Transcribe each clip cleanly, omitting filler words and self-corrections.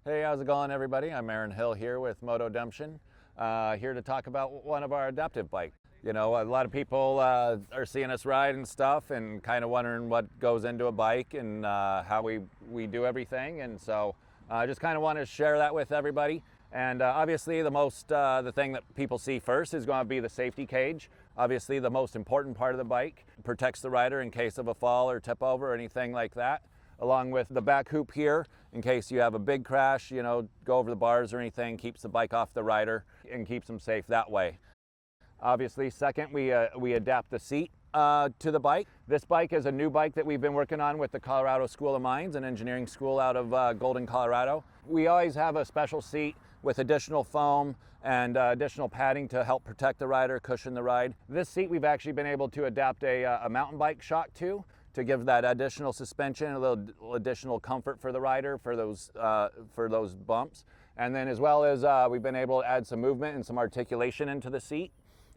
Hey, how's it going, everybody? I'm Aaron Hill here with MotoDemption, here to talk about one of our adaptive bikes. You know, a lot of people are seeing us ride and stuff and kind of wondering what goes into a bike and how we do everything. And so I just kind of want to share that with everybody. And obviously the thing that people see first is going to be the safety cage. Obviously the most important part of the bike. Protects the rider in case of a fall or tip over or anything like that. Along with the back hoop here, in case you have a big crash, you know, go over the bars or anything, keeps the bike off the rider and keeps them safe that way. Obviously, second, we adapt the seat to the bike. This bike is a new bike that we've been working on with the Colorado School of Mines and Engineering School out of Golden, Colorado. We always have a special seat with additional foam and additional padding to help protect the rider, cushion the ride. This seat we've actually been able to adapt a mountain bike shock to give that additional suspension, a little additional comfort for the rider for those bumps. And then as well as we've been able to add some movement and some articulation into the seat.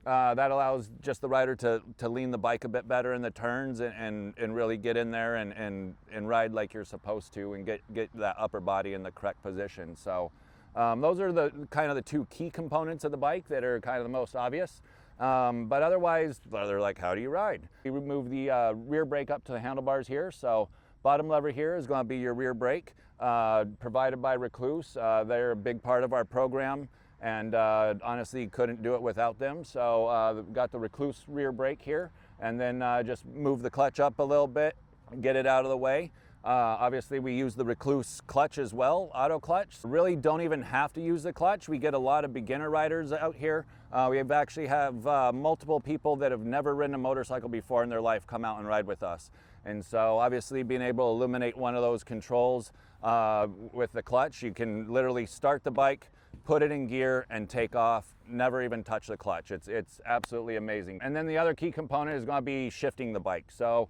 That allows just the rider to lean the bike a bit better in the turns and really get in there and ride like you're supposed to and get that upper body in the correct position. So those are the kind of the two key components of the bike that are kind of the most obvious. But otherwise, they're like, how do you ride? We remove the rear brake up to the handlebars here. So bottom lever here is going to be your rear brake, provided by Recluse. They're a big part of our program, and honestly couldn't do it without them. So we've got the Recluse rear brake here, and then just move the clutch up a little bit, get it out of the way. Obviously we use the Recluse clutch as well, auto clutch. Really don't even have to use the clutch. We get a lot of beginner riders out here. We actually have multiple people that have never ridden a motorcycle before in their life come out and ride with us. And so obviously being able to eliminate one of those controls with the clutch, you can literally start the bike, put it in gear and take off, never even touch the clutch. It's absolutely amazing. And then the other key component is going to be shifting the bike. So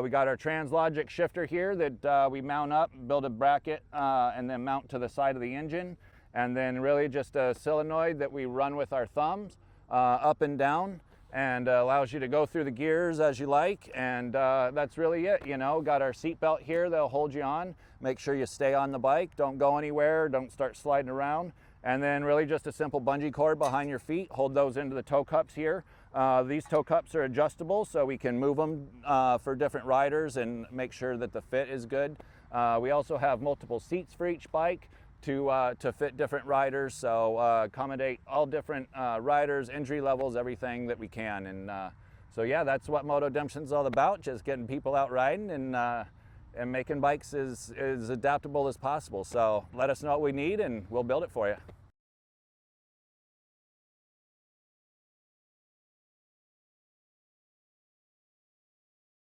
we got our Translogic shifter here that we mount up, build a bracket, and then mount to the side of the engine. And then really just a solenoid that we run with our thumbs up and down, and allows you to go through the gears as you like. And that's really it, you know. Got our seat belt here that'll hold you on. Make sure you stay on the bike, don't go anywhere, don't start sliding around. And then really just a simple bungee cord behind your feet. Hold those into the toe cups here. These toe cups are adjustable, so we can move them for different riders and make sure that the fit is good. We also have multiple seats for each bike to fit different riders, so accommodate all different riders, injury levels, everything that we can. And so yeah, that's what MotoDemption's all about, just getting people out riding and making bikes as adaptable as possible. So let us know what we need and we'll build it for you.